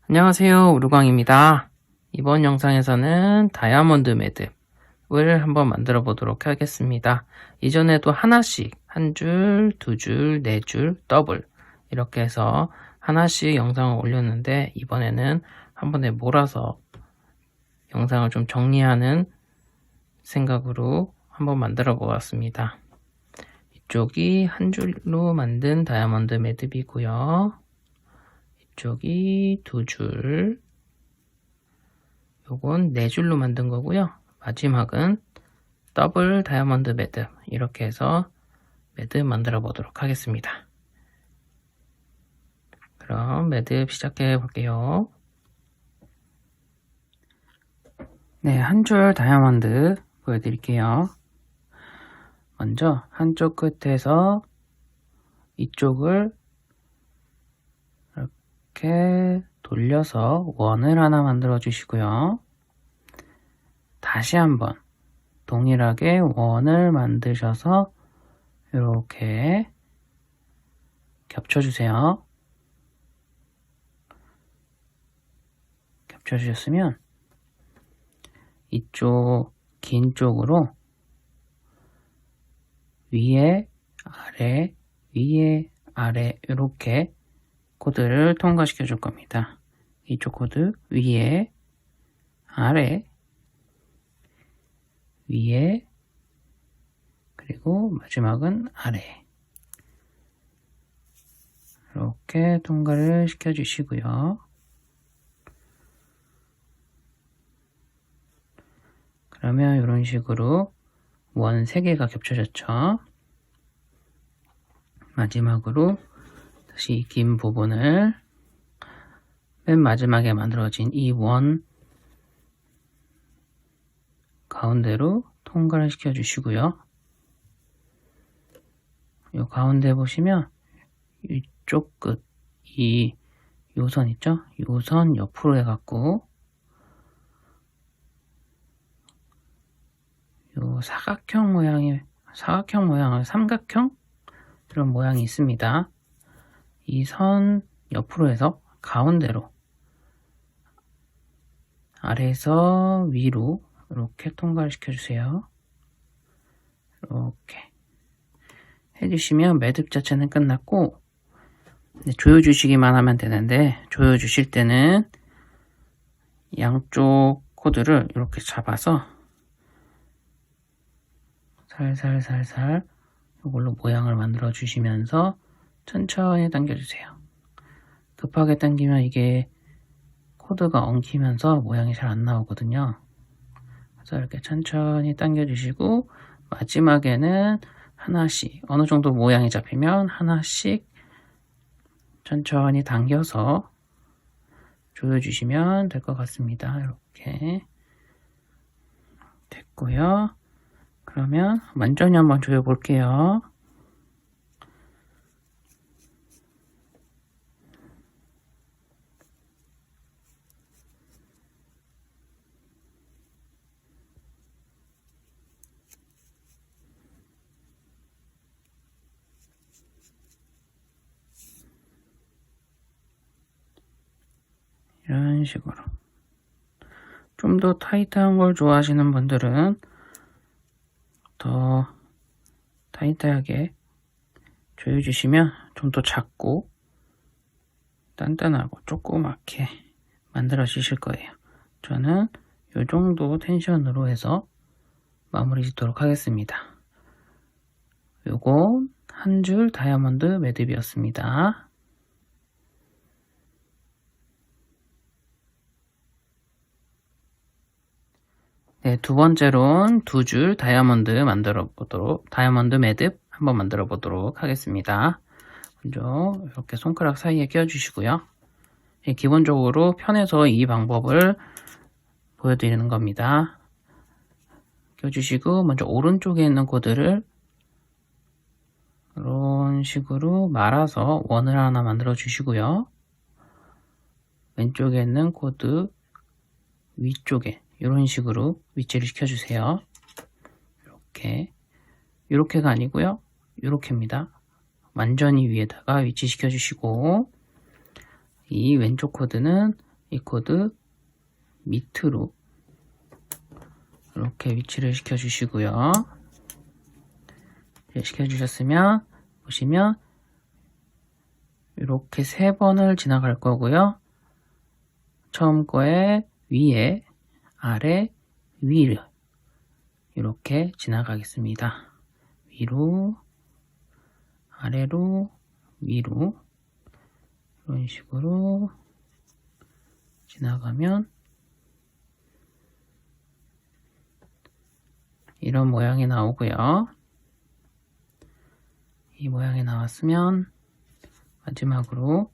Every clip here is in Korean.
안녕하세요, 우루광입니다. 이번 영상에서는 다이아몬드 매듭을 한번 만들어 보도록 하겠습니다. 이전에도 하나씩 한 줄, 두 줄, 네 줄, 더블 이렇게 해서 하나씩 영상을 올렸는데 이번에는 한 번에 몰아서 영상을 좀 정리하는 생각으로 한번 만들어 보았습니다. 이쪽이 한 줄로 만든 다이아몬드 매듭이고요. 이쪽이 두 줄, 요건 네 줄로 만든 거고요. 마지막은 더블 다이아몬드 매듭, 이렇게 해서 매듭 만들어 보도록 하겠습니다. 그럼 매듭 시작해 볼게요. 네, 한 줄 다이아몬드 보여드릴게요. 먼저 한쪽 끝에서 이쪽을 이렇게 돌려서 원을 하나 만들어 주시고요. 다시 한번 동일하게 원을 만드셔서 이렇게 겹쳐주세요. 겹쳐주셨으면 이쪽 긴 쪽으로 위에 아래 위에 아래 이렇게 코드를 통과시켜 줄 겁니다. 이쪽 코드 위에 아래 위에 그리고 마지막은 아래 이렇게 통과를 시켜 주시고요. 그러면 이런 식으로 원 3개가 겹쳐졌죠. 마지막으로 다시 긴 부분을 맨 마지막에 만들어진 이 원 가운데로 통과를 시켜 주시고요. 이 가운데 보시면 이쪽 끝, 요 선 있죠? 요 선 옆으로 해갖고 요 사각형 모양, 삼각형? 이런 모양이 있습니다. 이 선 옆으로 해서 가운데로 아래에서 위로 이렇게 통과를 시켜주세요. 이렇게 해주시면 매듭 자체는 끝났고 조여주시기만 하면 되는데 조여주실 때는 양쪽 코드를 이렇게 잡아서 살살살살 이걸로 모양을 만들어 주시면서 천천히 당겨주세요. 급하게 당기면 이게 코드가 엉키면서 모양이 잘 안 나오거든요. 그래서 이렇게 천천히 당겨주시고 마지막에는 하나씩 어느 정도 모양이 잡히면 하나씩 천천히 당겨서 조여주시면 될 것 같습니다. 이렇게 됐고요. 그러면 완전히 한번 조여 볼게요. 이런 식으로 좀 더 타이트한 걸 좋아하시는 분들은 더 타이트하게 조여주시면 좀 더 작고 단단하고 조그맣게 만들어 주실 거예요. 저는 이 정도 텐션으로 해서 마무리 짓도록 하겠습니다. 요건 한 줄 다이아몬드 매듭이었습니다. 네, 두 번째로는 두 줄 다이아몬드 다이아몬드 매듭 한번 만들어 보도록 하겠습니다. 먼저 이렇게 손가락 사이에 끼워 주시고요. 기본적으로 편해서 이 방법을 보여드리는 겁니다. 껴주시고 먼저 오른쪽에 있는 코드를 이런 식으로 말아서 원을 하나 만들어 주시고요. 왼쪽에 있는 코드 위쪽에 이런 식으로 위치를 시켜주세요. 이렇게가 아니고요. 이렇게입니다. 완전히 위에다가 위치시켜 주시고 이 왼쪽 코드는 이 코드 밑으로 이렇게 위치를 시켜주시고요. 시켜주셨으면 보시면 이렇게 3번을 지나갈 거고요. 처음 거에 위에, 아래, 위를 이렇게 지나가겠습니다. 위로, 아래로, 위로 이런 식으로 지나가면 이런 모양이 나오고요. 이 모양이 나왔으면 마지막으로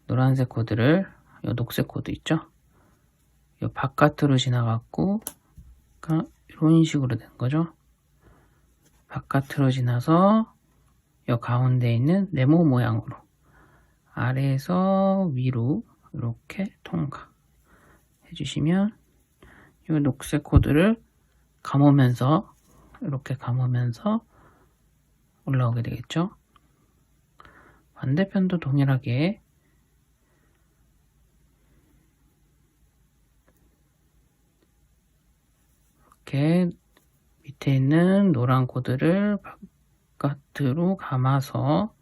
노란색 코드를, 이 녹색 코드 있죠? 이 바깥으로 지나갔고, 그러니까 이런 식으로 된 거죠. 바깥으로 지나서 이 가운데 있는 네모 모양으로 아래에서 위로 이렇게 통과 해주시면 이 녹색 코드를 감으면서 이렇게 감으면서 올라오게 되겠죠. 반대편도 동일하게 이렇게 밑에 있는 노란 코드를 바깥으로 감아서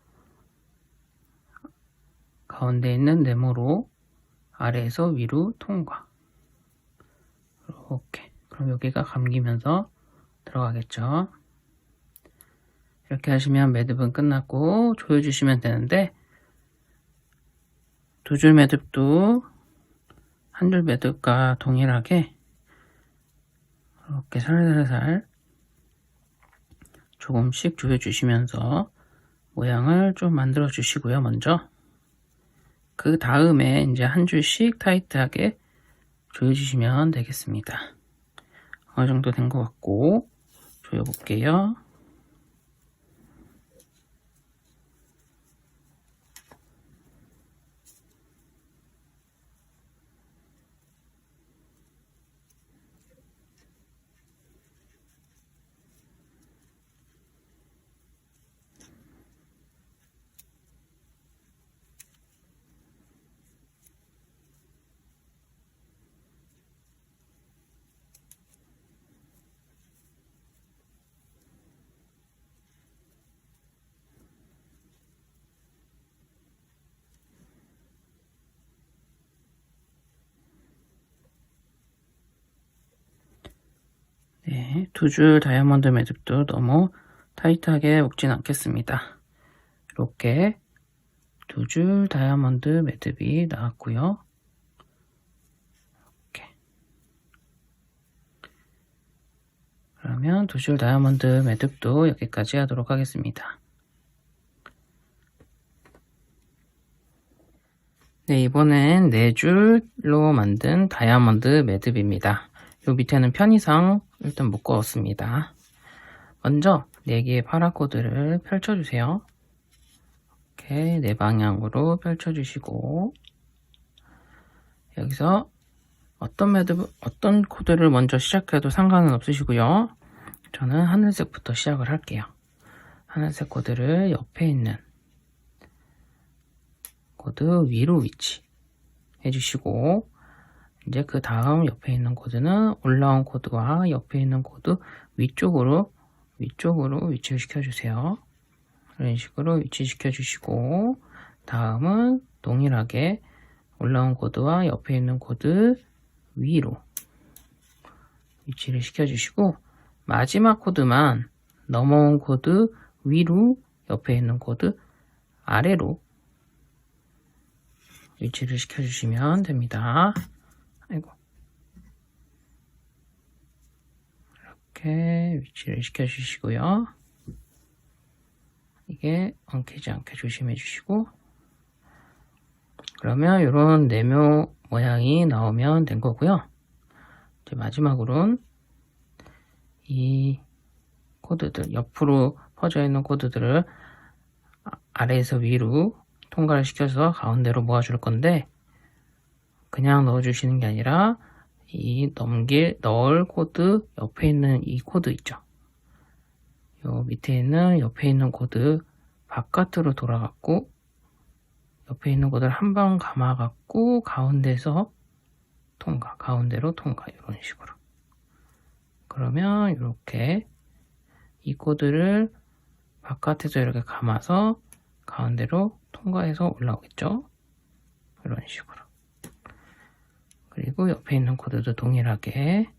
가운데 있는 네모로 아래에서 위로 통과. 이렇게. 그럼 여기가 감기면서 들어가겠죠. 이렇게 하시면 매듭은 끝났고 조여주시면 되는데, 2줄 매듭도 한 줄 매듭과 동일하게 이렇게 살살살 조금씩 조여주시면서 모양을 좀 만들어 주시고요. 먼저 그 다음에 이제 한 줄씩 타이트하게 조여주시면 되겠습니다. 어느 정도 된 것 같고 조여볼게요. 네, 2줄 다이아몬드 매듭도 너무 타이트하게 묶진 않겠습니다. 이렇게 2줄 다이아몬드 매듭이 나왔고요. 이렇게. 그러면 2줄 다이아몬드 매듭도 여기까지 하도록 하겠습니다. 네, 이번엔 4줄로 만든 다이아몬드 매듭입니다. 요 밑에는 편의상 일단 묶었습니다. 먼저 4개의 파라코드를 펼쳐주세요. 이렇게 4방향으로 펼쳐주시고, 여기서 어떤 코드를 먼저 시작해도 상관은 없으시고요. 저는 하늘색부터 시작을 할게요. 하늘색 코드를 옆에 있는 코드 위로 위치 해주시고, 이제 그 다음 옆에 있는 코드는 올라온 코드와 옆에 있는 코드 위쪽으로 위치를 시켜주세요. 이런 식으로 위치시켜 주시고, 다음은 동일하게 올라온 코드와 옆에 있는 코드 위로 위치를 시켜 주시고, 마지막 코드만 넘어온 코드 위로 옆에 있는 코드 아래로 위치를 시켜 주시면 됩니다. 아이고. 이렇게 위치를 시켜 주시고요. 이게 엉키지 않게 조심해 주시고, 그러면 이런 네모 모양이 나오면 된 거고요. 이제 마지막으로는 이 코드들, 옆으로 퍼져 있는 코드들을 아래에서 위로 통과를 시켜서 가운데로 모아줄 건데, 그냥 넣어주시는 게 아니라 이 넣을 코드 옆에 있는 이 코드 있죠. 요 밑에 있는 옆에 있는 코드 바깥으로 돌아갔고, 옆에 있는 코드를 한 번 감아갖고 가운데로 통과 이런 식으로. 그러면 이렇게 이 코드를 바깥에서 이렇게 감아서 가운데로 통과해서 올라오겠죠? 이런 식으로. 그리고 옆에 있는 코드도 동일하게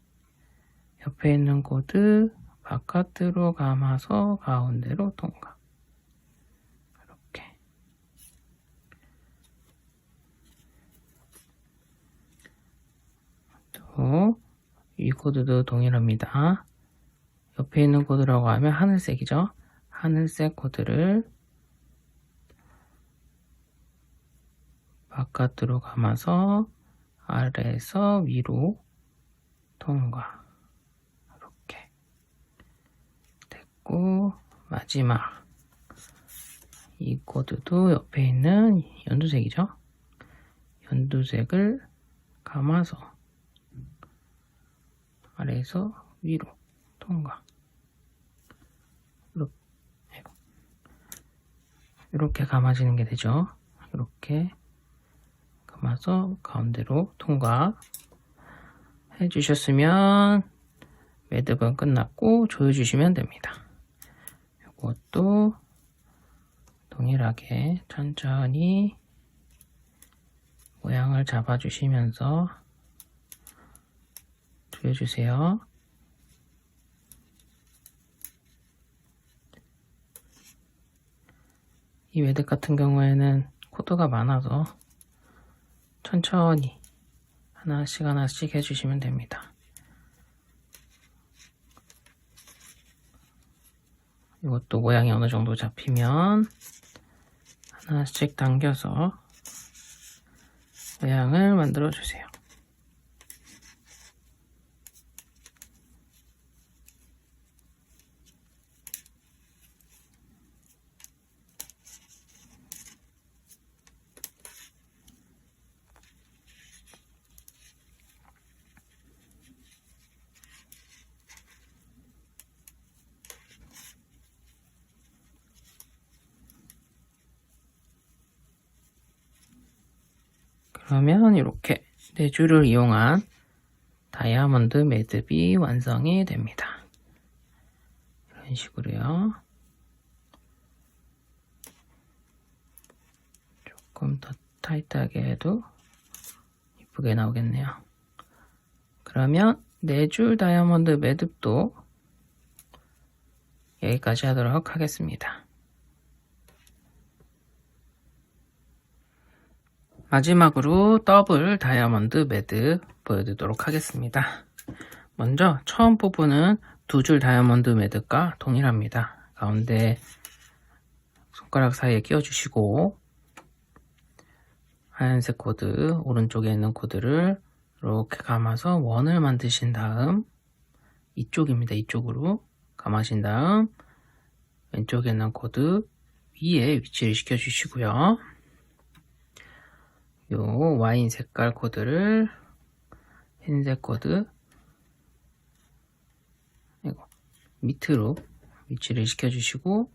옆에 있는 코드 바깥으로 감아서 가운데로 통과. 이렇게. 또 이 코드도 동일합니다. 옆에 있는 코드라고 하면 하늘색이죠. 하늘색 코드를 바깥으로 감아서 아래에서 위로 통과. 이렇게 됐고, 마지막 이 코드도 옆에 있는 연두색이죠. 연두색을 감아서 아래에서 위로 통과. 이렇게 감아지는 게 되죠. 이렇게 감아서 가운데로 통과 해주셨으면 매듭은 끝났고 조여주시면 됩니다. 이것도 동일하게 천천히 모양을 잡아주시면서 조여주세요. 이 매듭 같은 경우에는 코드가 많아서 천천히 하나씩 해주시면 됩니다. 이것도 모양이 어느 정도 잡히면 하나씩 당겨서 모양을 만들어 주세요. 그러면 이렇게 4줄을 이용한 다이아몬드 매듭이 완성이 됩니다. 이런 식으로요. 조금 더 타이트하게 해도 이쁘게 나오겠네요. 그러면 4줄 다이아몬드 매듭도 여기까지 하도록 하겠습니다. 마지막으로 더블 다이아몬드 매듭 보여드리도록 하겠습니다. 먼저 처음 부분은 2줄 다이아몬드 매듭과 동일합니다. 가운데 손가락 사이에 끼워주시고 하얀색 코드, 오른쪽에 있는 코드를 이렇게 감아서 원을 만드신 다음 이쪽입니다. 이쪽으로 감아신 다음 왼쪽에 있는 코드 위에 위치를 시켜주시고요. 요 와인 색깔 코드를 흰색 코드 밑으로 위치를 시켜주시고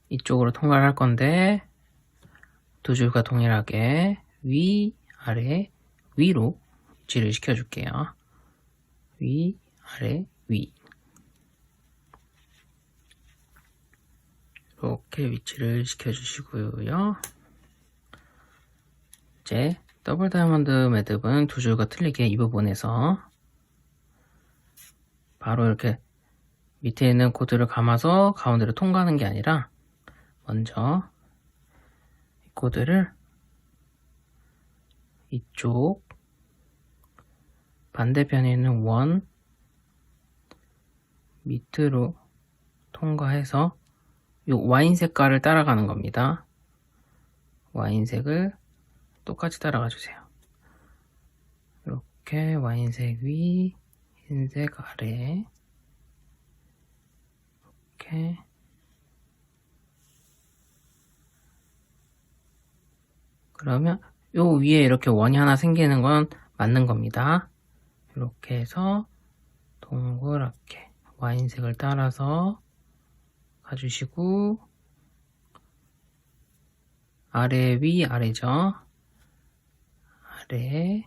이쪽으로 통과를 할 건데 2줄과 동일하게 위, 아래, 위로 위치를 시켜줄게요. 위, 아래, 위 이렇게 위치를 시켜주시고요. 이제 더블 다이아몬드 매듭은 2줄과 틀리게 이 부분에서 바로 이렇게 밑에 있는 코드를 감아서 가운데로 통과하는 게 아니라 먼저 이 코드를 이쪽 반대편에 있는 원 밑으로 통과해서 이 와인 색깔을 따라가는 겁니다. 와인색을 똑같이 따라가 주세요. 이렇게 와인색 위, 흰색 아래 이렇게 그러면 요 위에 이렇게 원이 하나 생기는 건 맞는 겁니다. 이렇게 해서 동그랗게 와인색을 따라서 가주시고 아래, 위, 아래죠. 아래,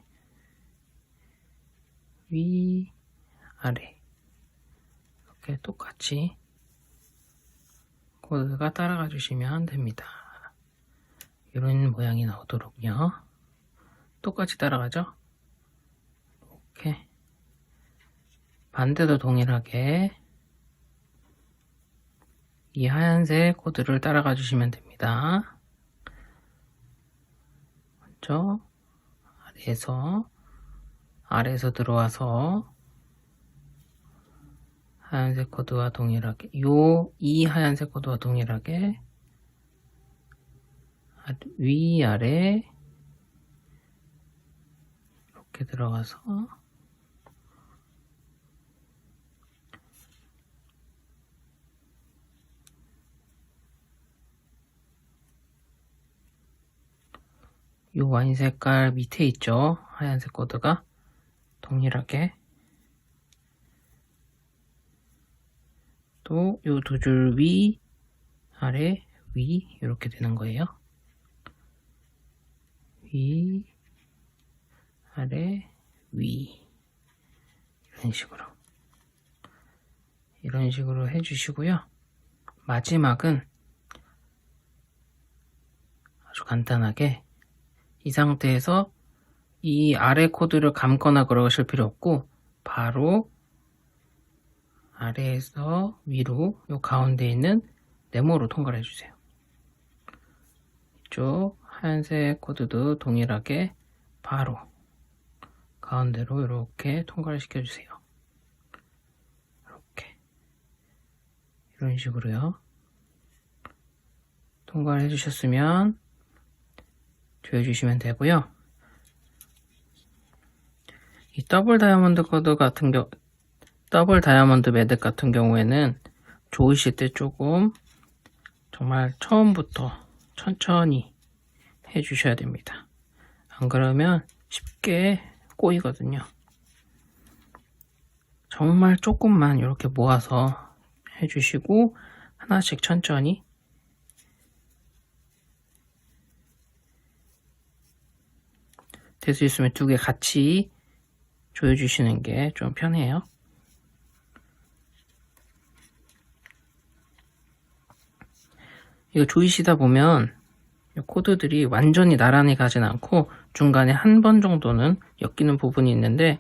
위, 아래. 이렇게 똑같이 코드가 따라가 주시면 됩니다. 이런 모양이 나오도록요. 똑같이 따라가죠. 이렇게 반대도 동일하게 이 하얀색 코드를 따라가 주시면 됩니다. 먼저 아래에서 들어와서 하얀색 코드와 동일하게 이 하얀색 코드와 동일하게 위아래 이렇게 들어가서 이 와인 색깔 밑에 있죠. 하얀색 코드가 동일하게 또 이 두 줄 위, 아래, 위 이렇게 되는 거예요. 위, 아래, 위 이런 식으로 해주시고요. 마지막은 아주 간단하게 이 상태에서 이 아래 코드를 감거나 그러실 필요 없고 바로 아래에서 위로 요 가운데 있는 네모로 통과를 해주세요. 이쪽 하얀색 코드도 동일하게 바로 가운데로 이렇게 통과를 시켜주세요. 이렇게 이런 식으로요. 통과를 해주셨으면 조여주시면 되고요. 이 더블 다이아몬드 매듭 같은 경우에는 조이실 때 조금 정말 처음부터 천천히 해주셔야 됩니다. 안 그러면 쉽게 꼬이거든요. 정말 조금만 이렇게 모아서 해주시고 하나씩 천천히 될 수 있으면 두 개 같이 조여주시는 게 좀 편해요. 이거 조이시다 보면 코드들이 완전히 나란히 가진 않고 중간에 한 번 정도는 엮이는 부분이 있는데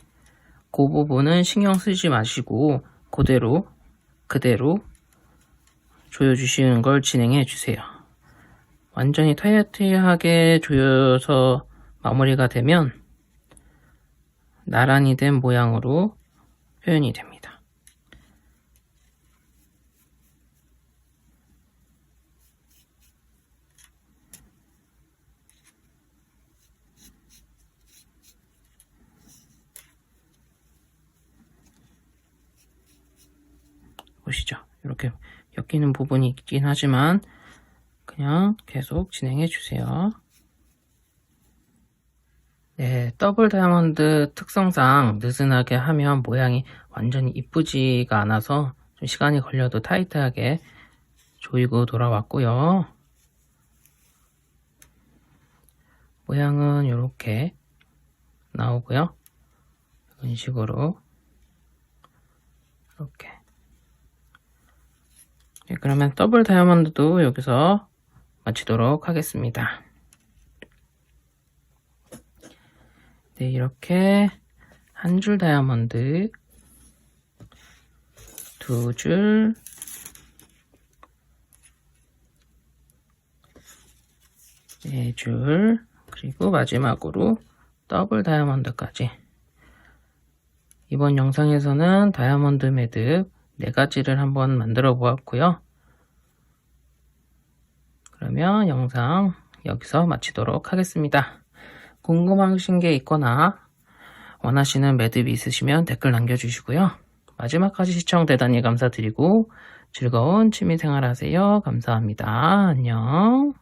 그 부분은 신경 쓰지 마시고 그대로 조여주시는 걸 진행해 주세요. 완전히 타이트하게 조여서 마무리가 되면 나란히 된 모양으로 표현이 됩니다. 보시죠. 이렇게 엮이는 부분이 있긴 하지만 그냥 계속 진행해 주세요. 네, 더블 다이아몬드 특성상 느슨하게 하면 모양이 완전히 이쁘지가 않아서 좀 시간이 걸려도 타이트하게 조이고 돌아왔고요. 모양은 이렇게 나오고요. 이런 식으로 이렇게. 네, 그러면 더블 다이아몬드도 여기서 마치도록 하겠습니다. 네, 이렇게 한 줄 다이아몬드, 두 줄, 네 줄, 그리고 마지막으로 더블 다이아몬드까지. 이번 영상에서는 다이아몬드 매듭 4가지를 한번 만들어 보았고요. 그러면 영상 여기서 마치도록 하겠습니다. 궁금하신 게 있거나 원하시는 매듭이 있으시면 댓글 남겨주시고요. 마지막까지 시청 대단히 감사드리고 즐거운 취미생활 하세요. 감사합니다. 안녕.